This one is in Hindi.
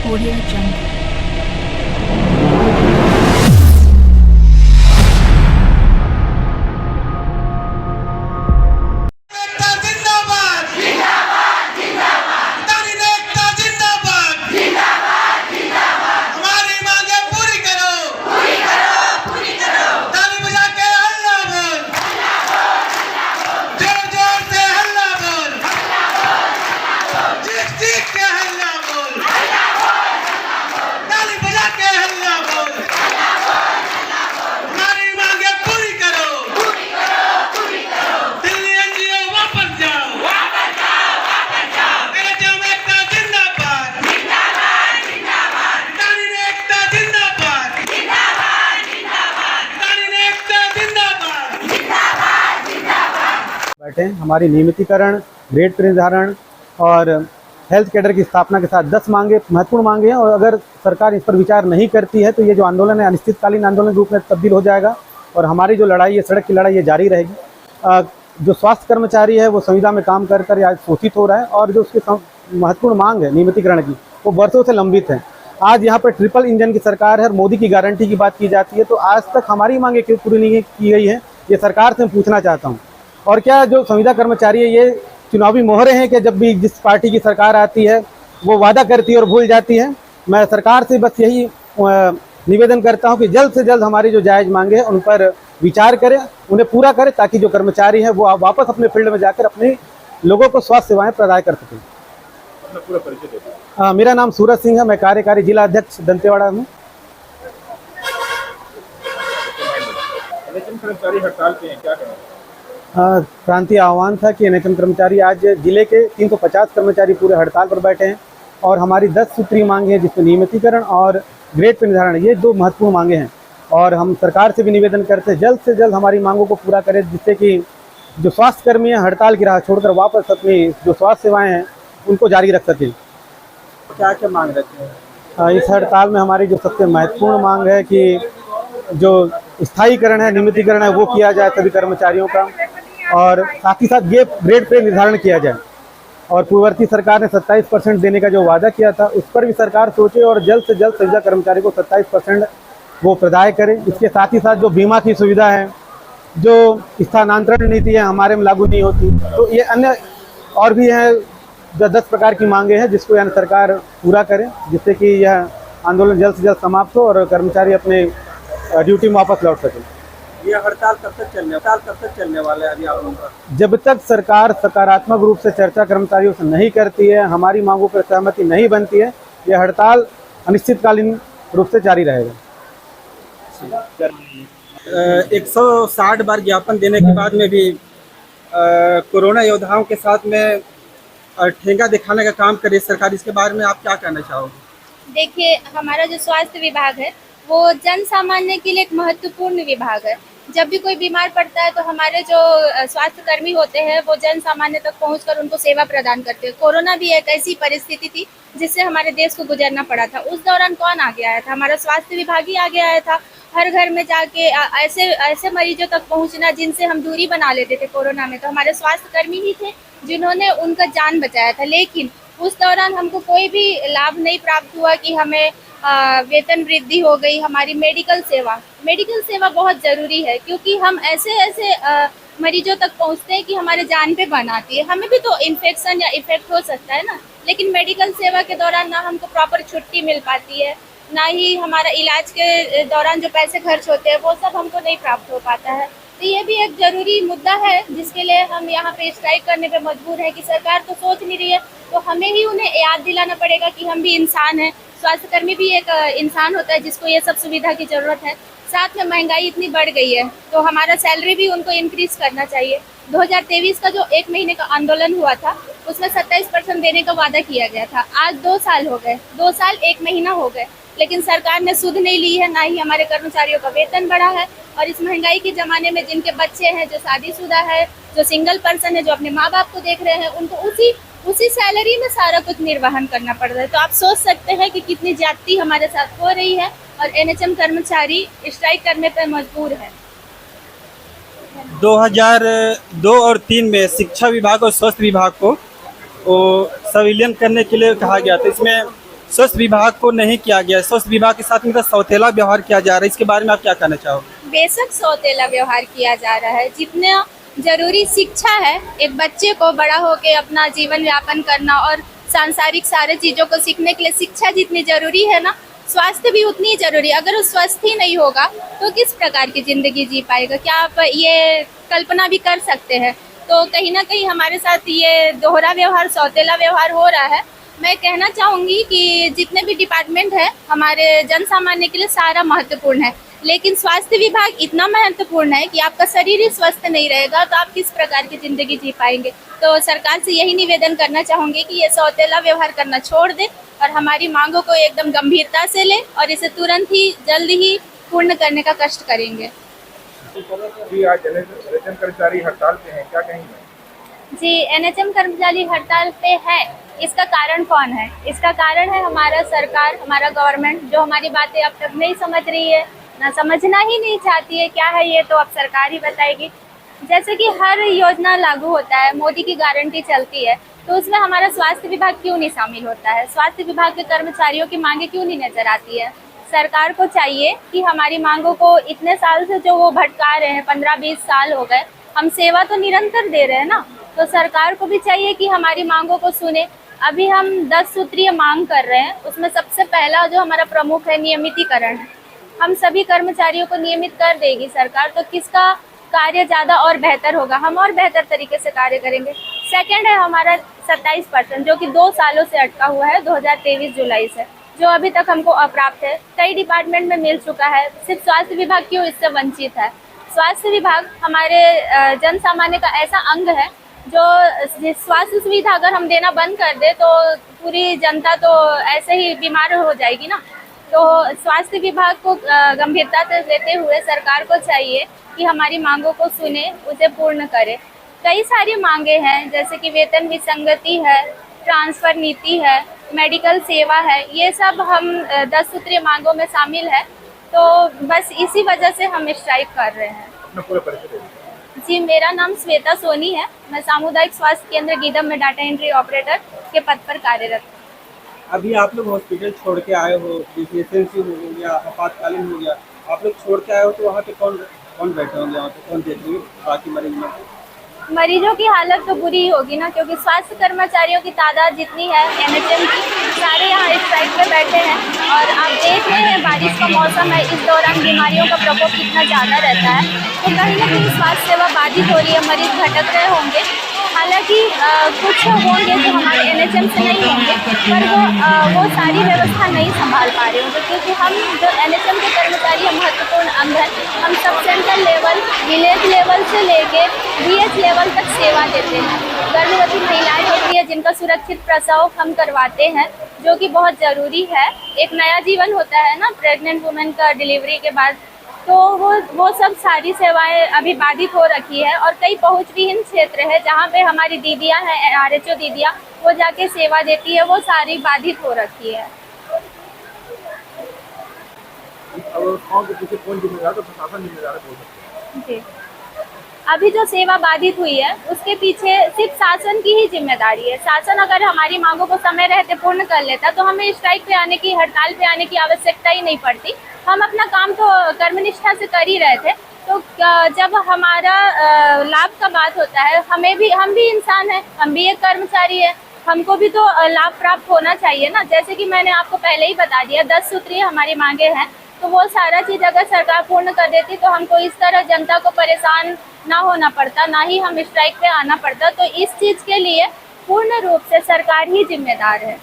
Audio Jungle. बैठे हमारी नियमितीकरण, ग्रेड पे निर्धारण और हेल्थ कैडर की स्थापना के साथ 10 मांगे महत्वपूर्ण मांगे हैं। और अगर सरकार इस पर विचार नहीं करती है तो ये जो आंदोलन है अनिश्चितकालीन आंदोलन के रूप में तब्दील हो जाएगा और हमारी जो लड़ाई है, सड़क की लड़ाई, ये जारी रहेगी। जो स्वास्थ्य कर्मचारी है वो संविदा में काम कर कर आज शोषित हो रहा है और जो उसकी महत्वपूर्ण मांग है नियमितीकरण की, वो बरसों से लंबित है। आज यहाँ पर ट्रिपल इंजन की सरकार है और मोदी की गारंटी की बात की जाती है, तो आज तक हमारी मांगे क्यों पूरी नहीं की गई है, ये सरकार से मैं पूछना चाहता हूँ। और क्या जो संविदा कर्मचारी है ये चुनावी मोहरे हैं कि जब भी जिस पार्टी की सरकार आती है वो वादा करती है और भूल जाती है? मैं सरकार से बस यही निवेदन करता हूं कि जल्द से जल्द हमारी जो जायज़ मांगे हैं उन पर विचार करें, उन्हें पूरा करें, ताकि जो कर्मचारी हैं वो वापस अपने फील्ड में जाकर अपने लोगों को स्वास्थ्य सेवाएं प्रदान कर सकें। अपना पूरा परिचय दे दीजिए। मेरा नाम सूरज सिंह है, मैं कार्यकारी जिला अध्यक्ष दंतेवाड़ा हूँ। लेकिन कर्मचारी हड़ताल पे हैं, क्या करें? क्रांति आह्वान था कि एनएचएम कर्मचारी, आज जिले के 350 कर्मचारी पूरे हड़ताल पर बैठे हैं और हमारी 10 सूत्रीय मांगे हैं जिसमें नियमितीकरण और ग्रेड पे निर्धारण, ये 2 महत्वपूर्ण मांगे हैं। और हम सरकार से भी निवेदन करते हैं जल्द से जल्द हमारी मांगों को पूरा करें, जिससे कि जो स्वास्थ्य कर्मी हैं हड़ताल की राह छोड़कर वापस अपनी जो स्वास्थ्य सेवाएँ हैं उनको जारी रख सकें। क्या क्या मांग रखते हैं? इस हड़ताल में हमारी जो सबसे महत्वपूर्ण मांग है कि जो स्थायीकरण है, नियमितीकरण है, वो किया जाए सभी कर्मचारियों का, और साथ ही साथ ग्रेड पे निर्धारण किया जाए। और पूर्ववर्ती सरकार ने 27% देने का जो वादा किया था उस पर भी सरकार सोचे और जल्द से जल्द संविदा कर्मचारी को 27% वो प्रदान करें। इसके साथ ही साथ जो बीमा की सुविधा है, जो स्थानांतरण नीति है हमारे में लागू नहीं होती, तो ये अन्य और भी हैं जो 10 प्रकार की मांगे हैं जिसको यानी सरकार पूरा करे, जिससे कि यह आंदोलन जल्द से जल्द समाप्त हो और कर्मचारी अपने ड्यूटी में वापस लौट सकें। ये हड़ताल कब तक चलने वाला है अभी आप लोगों का? जब तक सरकार सकारात्मक रूप से चर्चा कर्मचारियों से नहीं करती है, हमारी मांगों पर सहमति नहीं बनती है, यह हड़ताल अनिश्चितकालीन रूप से जारी रहेगा। 160 बार ज्ञापन देने के बाद में भी कोरोना योद्धाओं के साथ में ठेंगा दिखाने का काम करे सरकार, इसके बारे में आप क्या कहना चाहोगे? देखिए, हमारा जो स्वास्थ्य विभाग है वो जन सामान्य के लिए एक महत्वपूर्ण विभाग है। जब भी कोई बीमार पड़ता है तो हमारे जो स्वास्थ्य कर्मी होते हैं वो जन सामान्य तक पहुंचकर उनको सेवा प्रदान करते हैं। कोरोना भी एक ऐसी परिस्थिति थी जिससे हमारे देश को गुजरना पड़ा था। उस दौरान कौन आगे आया था? हमारा स्वास्थ्य विभाग ही आगे आया था। हर घर में जाके ऐसे मरीजों तक पहुंचना जिनसे हम दूरी बना लेते थे कोरोना में, तो हमारे स्वास्थ्य कर्मी ही थे जिन्होंने उनका जान बचाया था। लेकिन उस दौरान हमको कोई भी लाभ नहीं प्राप्त हुआ कि हमें वेतन वृद्धि हो गई। हमारी मेडिकल सेवा बहुत ज़रूरी है, क्योंकि हम ऐसे मरीजों तक पहुंचते हैं कि हमारे जान पे बन आती है। हमें भी तो इन्फेक्शन या इफेक्ट हो सकता है ना, लेकिन मेडिकल सेवा के दौरान ना हमको प्रॉपर छुट्टी मिल पाती है, ना ही हमारा इलाज के दौरान जो पैसे खर्च होते हैं वो सब हमको नहीं प्राप्त हो पाता है। तो ये भी एक ज़रूरी मुद्दा है जिसके लिए हम यहाँ पे स्ट्राइक करने पे मजबूर है कि सरकार तो सोच नहीं रही है, तो हमें ही उन्हें याद दिलाना पड़ेगा कि हम भी इंसान हैं। स्वास्थ्य कर्मी भी एक इंसान होता है जिसको ये सब सुविधा की ज़रूरत है। साथ में महंगाई इतनी बढ़ गई है तो हमारा सैलरी भी उनको इंक्रीज़ करना चाहिए। 2023 का जो 1 महीने का आंदोलन हुआ था उसमें 27% देने का वादा किया गया था। आज 2 साल हो गए, 2 साल 1 महीना हो गए, लेकिन सरकार ने सुध नहीं ली है, ना ही हमारे कर्मचारियों का वेतन बढ़ा है। और इस महंगाई के ज़माने में जिनके बच्चे हैं, जो शादीशुदा है, जो सिंगल पर्सन है, जो अपने माँ बाप को देख रहे हैं, उनको उसी सैलरी में सारा कुछ निर्वहन करना पड़ रहा है। तो आप सोच सकते हैं कि कितनी ज्यादती हमारे साथ हो रही है और एनएचएम कर्मचारी स्ट्राइक करने पर मजबूर है। 2002 और 3 में शिक्षा विभाग और स्वास्थ्य विभाग को संविलियन करने के लिए कहा गया था। इसमें स्वास्थ्य विभाग को नहीं किया गया, स्वास्थ्य विभाग के साथ में सौतेला व्यवहार किया जा रहा है, इसके बारे में आप क्या कहना चाहोगे? बेशक सौतेला व्यवहार किया जा रहा है। जितना जरूरी शिक्षा है एक बच्चे को बड़ा होके अपना जीवन यापन करना और सांसारिक सारे चीज़ों को सीखने के लिए शिक्षा जितनी जरूरी है ना, स्वास्थ्य भी उतनी ही जरूरी है। अगर वो स्वस्थ ही नहीं होगा तो किस प्रकार की ज़िंदगी जी पाएगा? क्या आप ये कल्पना भी कर सकते हैं? तो कहीं ना कहीं हमारे साथ ये दोहरा व्यवहार, सौतेला व्यवहार हो रहा है। मैं कहना चाहूँगी कि जितने भी डिपार्टमेंट है हमारे जन सामान्य के लिए सारा महत्वपूर्ण है, लेकिन स्वास्थ्य विभाग इतना महत्वपूर्ण है कि आपका शरीर ही स्वस्थ नहीं रहेगा तो आप किस प्रकार की ज़िंदगी जी पाएंगे। तो सरकार से यही निवेदन करना चाहूँगी कि ये सौतेला व्यवहार करना छोड़ दें और हमारी मांगों को एकदम गंभीरता से लें और इसे तुरंत ही जल्द ही पूर्ण करने का कष्ट करेंगे। जी, आज एनएचएम कर्मचारी हड़ताल पे हैं, क्या कहेंगे? जी, एनएचएम कर्मचारी हड़ताल पे है। इसका कारण कौन है? इसका कारण है हमारा सरकार, हमारा गवर्नमेंट, जो हमारी बातें अब तक नहीं समझ रही है, ना समझना ही नहीं चाहती है। क्या है ये तो अब सरकार ही बताएगी। जैसे कि हर योजना लागू होता है, मोदी की गारंटी चलती है, तो उसमें हमारा स्वास्थ्य विभाग क्यों नहीं शामिल होता है? स्वास्थ्य विभाग के कर्मचारियों की मांगे क्यों नहीं नजर आती है? सरकार को चाहिए कि हमारी मांगों को इतने साल से जो वो भटका रहे हैं, 15-20 साल हो गए, हम सेवा तो निरंतर दे रहे हैं ना, तो सरकार को भी चाहिए कि हमारी मांगों को सुने। अभी हम 10 सूत्रीय मांग कर रहे हैं, उसमें सबसे पहला जो हमारा प्रमुख है नियमितीकरण है। हम सभी कर्मचारियों को नियमित कर देगी सरकार तो किसका कार्य ज़्यादा और बेहतर होगा, हम और बेहतर तरीके से कार्य करेंगे। सेकंड है हमारा 27% जो कि 2 सालों से अटका हुआ है, 2023 जुलाई से, जो अभी तक हमको अप्राप्त है। कई डिपार्टमेंट में मिल चुका है, सिर्फ स्वास्थ्य विभाग क्यों इससे वंचित है? स्वास्थ्य विभाग हमारे जन सामान्य का ऐसा अंग है जो स्वास्थ्य सुविधा अगर हम देना बंद कर दे तो पूरी जनता तो ऐसे ही बीमार हो जाएगी ना। तो स्वास्थ्य विभाग को गंभीरता से लेते हुए सरकार को चाहिए कि हमारी मांगों को सुने, उसे पूर्ण करे। कई सारी मांगे हैं जैसे कि वेतन विसंगति है, ट्रांसफ़र नीति है, मेडिकल सेवा है, ये सब हम 10 सूत्रीय मांगों में शामिल है। तो बस इसी वजह से हम स्ट्राइक कर रहे हैं। अपना पूरा परिचय दे दीजिए। जी, मेरा नाम श्वेता सोनी है। मैं सामुदायिक स्वास्थ्य केंद्र गीदम में डाटा एंट्री ऑपरेटर के पद पर कार्यरत हूँ। अभी आप लोग हॉस्पिटल छोड़ के आए हो, जैसे एसएनसी हो गया, आपातकालीन हो गया, आप लोग छोड़ के आए हो तो वहाँ पे कौन बैठे होंगे, वहाँ पे कौन देखेंगे बाकी मरीजों को? मरीजों की हालत तो बुरी ही होगी ना, क्योंकि स्वास्थ्य कर्मचारियों की तादाद जितनी है एनएचएम की, सारे यहाँ स्ट्राइक पे बैठे हैं। और आप देख रहे हैं बारिश का मौसम है, इस दौरान बीमारियों का प्रकोप कितना ज़्यादा रहता है, तो कहीं ना कहीं स्वास्थ्य सेवा बाधित हो रही है, मरीज भटक रहे होंगे। हालांकि कुछ होंगे जो हमारे एनएचएम से नहीं होंगे, पर वो सारी व्यवस्था नहीं संभाल पा रहे होंगे, क्योंकि हम जो एनएचएम के कर्मचारी महत्वपूर्ण अंग है, हम सब सेंट्रल लेवल, विलेज लेवल से लेके बीएच लेवल तक सेवा देते हैं। गर्भवती महिलाएं होती है जिनका सुरक्षित प्रसव हम करवाते हैं, जो कि बहुत ज़रूरी है। एक नया जीवन होता है ना प्रेग्नेंट वुमेन का डिलीवरी के बाद, तो वो सब सारी सेवाएं अभी बाधित हो रखी है। और कई पहुंचविहीन क्षेत्र है जहां पे हमारी दीदियां हैं, आरएचओ दीदियां, वो जाके सेवा देती है, वो सारी बाधित हो रखी है। अब कौन के पीछे कौन जिम्मेदार है? तो प्रशासन जिम्मेदार बोल सकते हैं। जी, अभी जो सेवा बाधित हुई है उसके पीछे सिर्फ शासन की ही जिम्मेदारी है। शासन अगर हमारी मांगों को समय रहते पूर्ण कर लेता तो हमें स्ट्राइक पे आने की, हड़ताल पे आने की आवश्यकता ही नहीं पड़ती। हम अपना काम तो कर्मनिष्ठा से कर ही रहे थे। तो जब हमारा लाभ का बात होता है, हम भी इंसान हैं, हम भी एक कर्मचारी है, हमको भी तो लाभ प्राप्त होना चाहिए ना। जैसे कि मैंने आपको पहले ही बता दिया, 10 सूत्रीय हमारी मांगे हैं, तो वो सारा चीज़ अगर सरकार पूर्ण कर देती तो हमको इस तरह जनता को परेशान ना होना पड़ता, ना ही हम स्ट्राइक पे आना पड़ता। तो इस चीज़ के लिए पूर्ण रूप से सरकार ही जिम्मेदार है।